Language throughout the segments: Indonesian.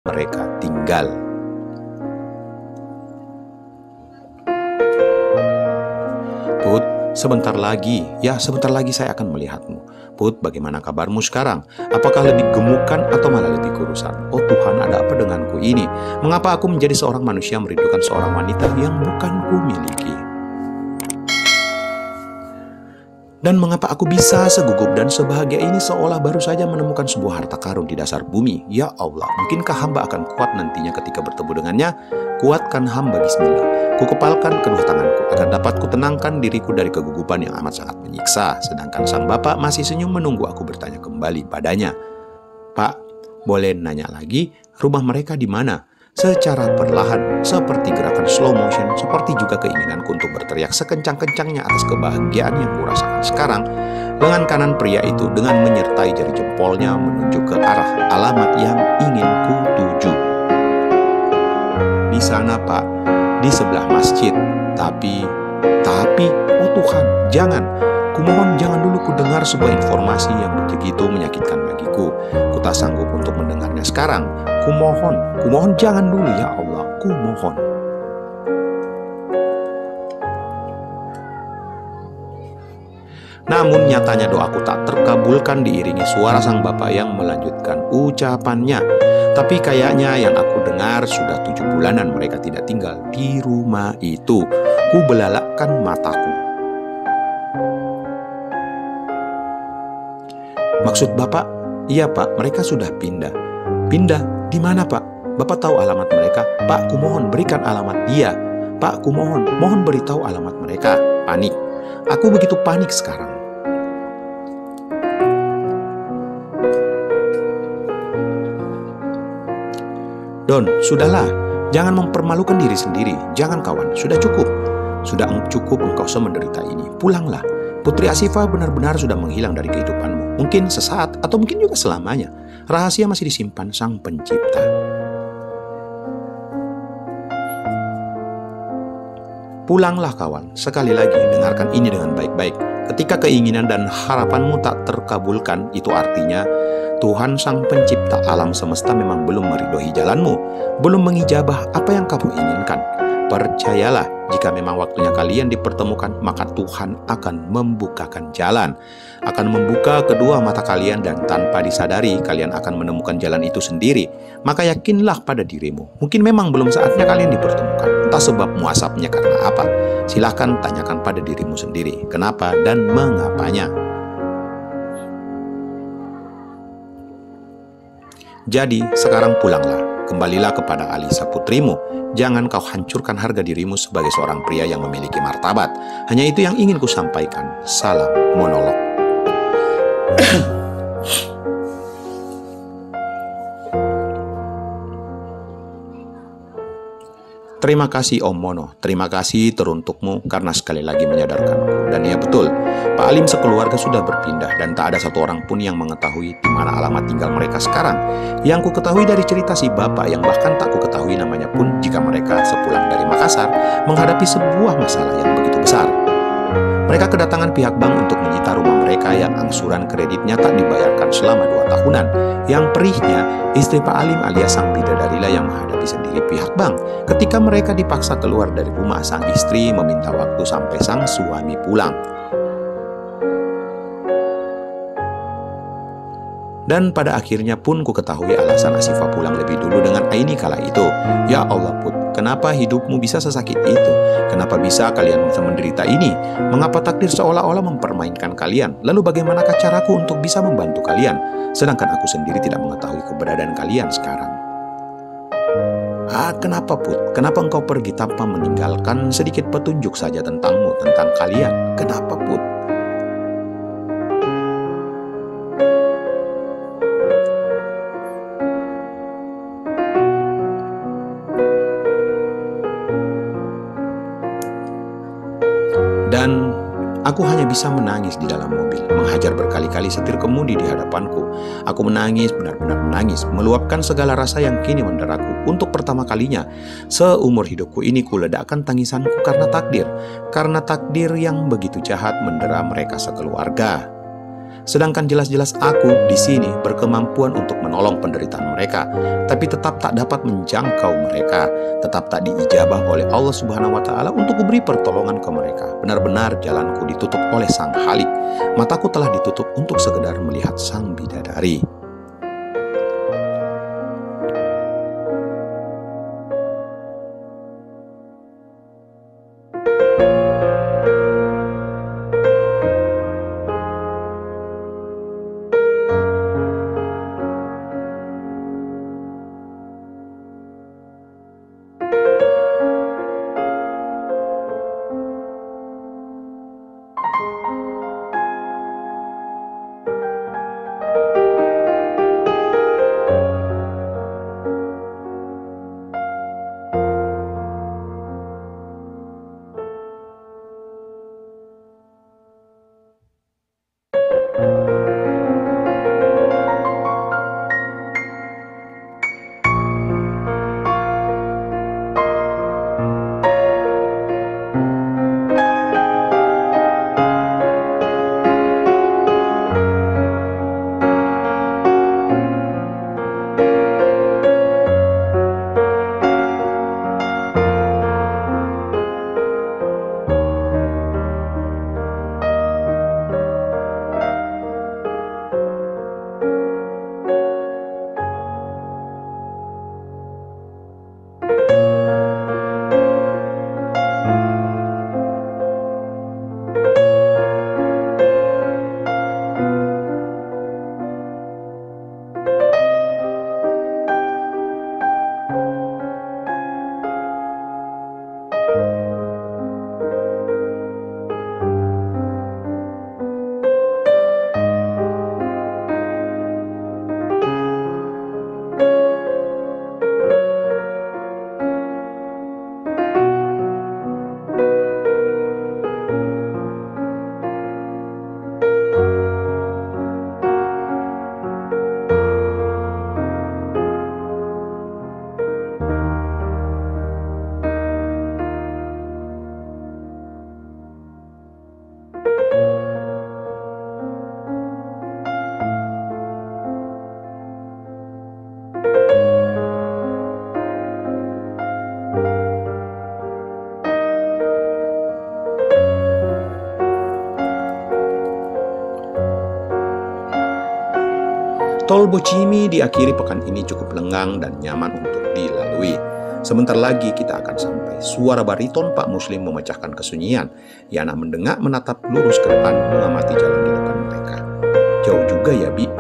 mereka tinggal. Put, sebentar lagi saya akan melihatmu. Put, bagaimana kabarmu sekarang? Apakah lebih gemukan atau malah lebih kurusan? Oh Tuhan, ada apa denganku ini? Mengapa aku menjadi seorang manusia merindukan seorang wanita yang bukan ku miliki? Dan mengapa aku bisa segugup dan sebahagia ini seolah baru saja menemukan sebuah harta karun di dasar bumi? Ya Allah, mungkinkah hamba akan kuat nantinya ketika bertemu dengannya? Kuatkan hamba, bismillah. Kukepalkan kedua tanganku agar dapat kutenangkan diriku dari kegugupan yang amat sangat menyiksa. Sedangkan sang bapak masih senyum menunggu aku bertanya kembali padanya. Pak, boleh nanya lagi, rumah mereka di mana? Secara perlahan, seperti gerakan slow motion, seperti juga keinginanku untuk berteriak sekencang-kencangnya atas kebahagiaan yang kurasakan sekarang. Lengan kanan pria itu dengan menyertai jari jempolnya menunjuk ke arah alamat yang ingin ku tuju. Di sana, Pak, di sebelah masjid. Tapi, oh Tuhan, jangan. Kumohon jangan dulu ku dengar sebuah informasi yang begitu menyakitkan bagiku. Ku tak sanggup untuk mendengarnya sekarang. Kumohon jangan dulu ya Allah, kumohon. Namun nyatanya doaku tak terkabulkan diiringi suara sang bapak yang melanjutkan ucapannya. Tapi kayaknya yang aku dengar sudah 7 bulanan mereka tidak tinggal di rumah itu. Ku belalakkan mataku. Maksud Bapak? Iya Pak, mereka sudah pindah. Pindah? Di mana Pak? Bapak tahu alamat mereka? Pak, kumohon berikan alamat dia. Pak, mohon beritahu alamat mereka. Panik. Aku begitu panik sekarang. Don, sudahlah. Jangan mempermalukan diri sendiri. Jangan kawan, sudah cukup. Sudah cukup engkau semenderita ini. Pulanglah. Putri Asifah benar-benar sudah menghilang dari kehidupanmu. Mungkin sesaat atau mungkin juga selamanya. Rahasia masih disimpan Sang Pencipta. Pulanglah kawan. Sekali lagi, dengarkan ini dengan baik-baik. Ketika keinginan dan harapanmu tak terkabulkan, itu artinya Tuhan Sang Pencipta alam semesta memang belum meridhoi jalanmu, belum mengijabah apa yang kamu inginkan. Percayalah, jika memang waktunya kalian dipertemukan, maka Tuhan akan membukakan jalan, akan membuka kedua mata kalian, dan tanpa disadari kalian akan menemukan jalan itu sendiri. Maka yakinlah pada dirimu. Mungkin memang belum saatnya kalian dipertemukan, entah sebab muasabnya karena apa. Silahkan tanyakan pada dirimu sendiri, kenapa dan mengapanya. Jadi, sekarang pulanglah. Kembalilah kepada Alisa putrimu. Jangan kau hancurkan harga dirimu sebagai seorang pria yang memiliki martabat. Hanya itu yang ingin ku sampaikan. Salam monolog. Terima kasih Om Mono, terima kasih teruntukmu karena sekali lagi menyadarkanku. Dan ya betul, Pak Alim sekeluarga sudah berpindah dan tak ada satu orang pun yang mengetahui di mana alamat tinggal mereka sekarang. Yang ku ketahui dari cerita si bapak yang bahkan tak ku ketahui namanya pun jika mereka sepulang dari Makassar menghadapi sebuah masalah yang begitu besar. Mereka kedatangan pihak bank untuk menyita rumah mereka yang angsuran kreditnya tak dibayarkan selama 2 tahunan. Yang perihnya, istri Pak Alim alias sang bidadarilah yang menghadapi sendiri pihak bank. Ketika mereka dipaksa keluar dari rumah, sang istri meminta waktu sampai sang suami pulang. Dan pada akhirnya pun ku ketahui alasan Asifah pulang lebih dulu dengan Aini kala itu. Ya Allah Put, kenapa hidupmu bisa sesakit itu? Kenapa bisa kalian menderita ini? Mengapa takdir seolah-olah mempermainkan kalian? Lalu bagaimanakah caraku untuk bisa membantu kalian? Sedangkan aku sendiri tidak mengetahui keberadaan kalian sekarang. Kenapa Put? Kenapa engkau pergi tanpa meninggalkan sedikit petunjuk saja tentangmu, tentang kalian? Kenapa Put? Dan aku hanya bisa menangis di dalam mobil, menghajar berkali-kali setir kemudi di hadapanku. Aku menangis, benar-benar menangis, meluapkan segala rasa yang kini menderaku. Untuk pertama kalinya seumur hidupku ini kuledakkan tangisanku karena takdir yang begitu jahat mendera mereka sekeluarga. Sedangkan jelas-jelas aku di sini berkemampuan untuk menolong penderitaan mereka, tapi tetap tak dapat menjangkau mereka, tetap tak diijabah oleh Allah Subhanahu wa Ta'ala untuk memberi pertolongan ke mereka. Benar-benar jalanku ditutup oleh Sang Halik, mataku telah ditutup untuk sekedar melihat sang bidadari. Tol Bocimi diakhiri pekan ini cukup lengang dan nyaman untuk dilalui. Sebentar lagi kita akan sampai. Suara bariton Pak Muslim memecahkan kesunyian. Yana mendengak menatap lurus ke depan mengamati jalan di depan mereka. Jauh juga ya, Bi.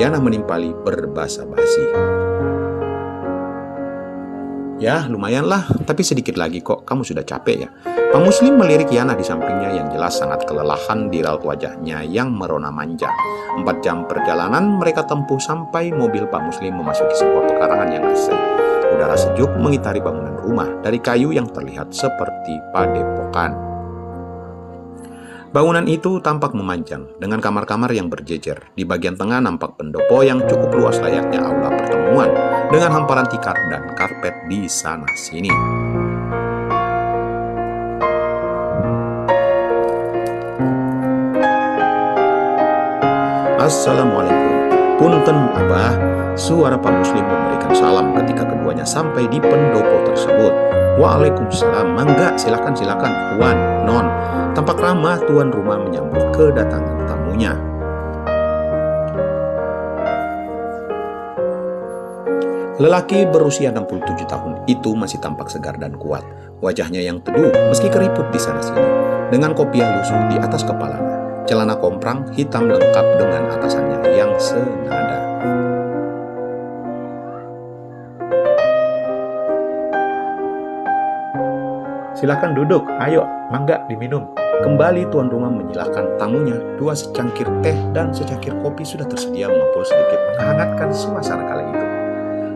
Yana menimpali berbasa-basi. Ya, lumayanlah, tapi sedikit lagi kok, kamu sudah capek ya. Pak Muslim melirik Yana di sampingnya yang jelas sangat kelelahan di raut wajahnya yang merona manja. 4 jam perjalanan mereka tempuh sampai mobil Pak Muslim memasuki sebuah pekarangan yang asri. Udara sejuk mengitari bangunan rumah dari kayu yang terlihat seperti padepokan. Bangunan itu tampak memanjang dengan kamar-kamar yang berjejer. Di bagian tengah nampak pendopo yang cukup luas layaknya aula pertemuan dengan hamparan tikar dan karpet di sana-sini. Assalamualaikum. Punten Abah. Suara Pak Muslim memberikan salam ketika keduanya sampai di pendopo tersebut. Waalaikumsalam. Mangga, silakan Tuan, Non. Tampak ramah tuan rumah menyambut kedatangan tamunya. Lelaki berusia 67 tahun itu masih tampak segar dan kuat. Wajahnya yang teduh meski keriput di sana-sini. Dengan kopiah lusuh di atas kepalanya. Celana komprang hitam lengkap dengan atasannya yang senada. Silakan duduk, ayo, mangga diminum. Kembali tuan rumah menyilahkan tamunya. 2 secangkir teh dan secangkir kopi sudah tersedia mengepul sedikit menghangatkan suasana kala itu.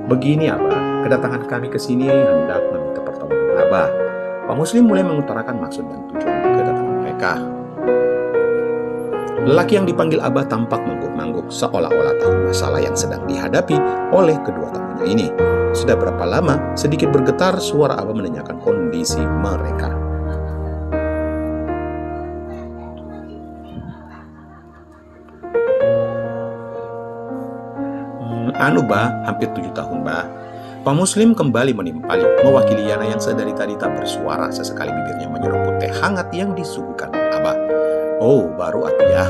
Begini Abah, kedatangan kami ke sini hendak meminta pertolongan Abah. Pak Muslim mulai mengutarakan maksud dan tujuan kedatangan mereka. Lelaki yang dipanggil Abah tampak mengangguk-angguk seolah-olah tahu masalah yang sedang dihadapi oleh kedua tamunya ini. Sudah berapa lama, sedikit bergetar suara Abah menanyakan kondisi mereka. Anu bah, hampir 7 tahun bah. Pak Muslim kembali menimpali, mewakili Yana yang sedari tadi tak bersuara, sesekali bibirnya menyeruput teh hangat yang disuguhkan Abah. Oh, baru atuh ya.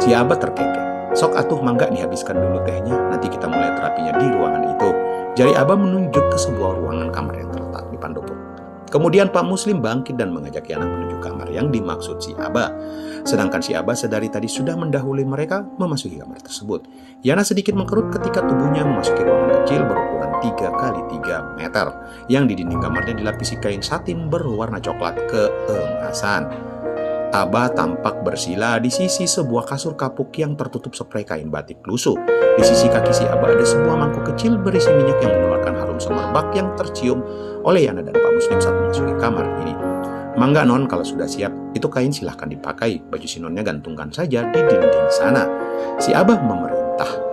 Si Abah terkekeh. Sok atuh mangga dihabiskan dulu tehnya, nanti kita mulai terapinya di ruangan itu. Jari Abah menunjuk ke sebuah ruangan kamar yang terletak di pendopo. Kemudian Pak Muslim bangkit dan mengajak Yana menuju kamar yang dimaksud si Abah. Sedangkan si Abah sedari tadi sudah mendahului mereka memasuki kamar tersebut. Yana sedikit mengkerut ketika tubuhnya memasuki ruangan kecil berukuran 3 kali 3 meter yang di dinding kamarnya dilapisi kain satin berwarna coklat keemasan. Abah tampak bersila di sisi sebuah kasur kapuk yang tertutup spray kain batik lusuh. Di sisi kaki si Abah ada sebuah mangkuk kecil berisi minyak yang mengeluarkan harum semerbak yang tercium oleh Yana dan Pak Muslim saat memasuki kamar ini. Mangga non, kalau sudah siap, itu kain silahkan dipakai. Baju si nonnya gantungkan saja di dinding sana. Si Abah memerintah.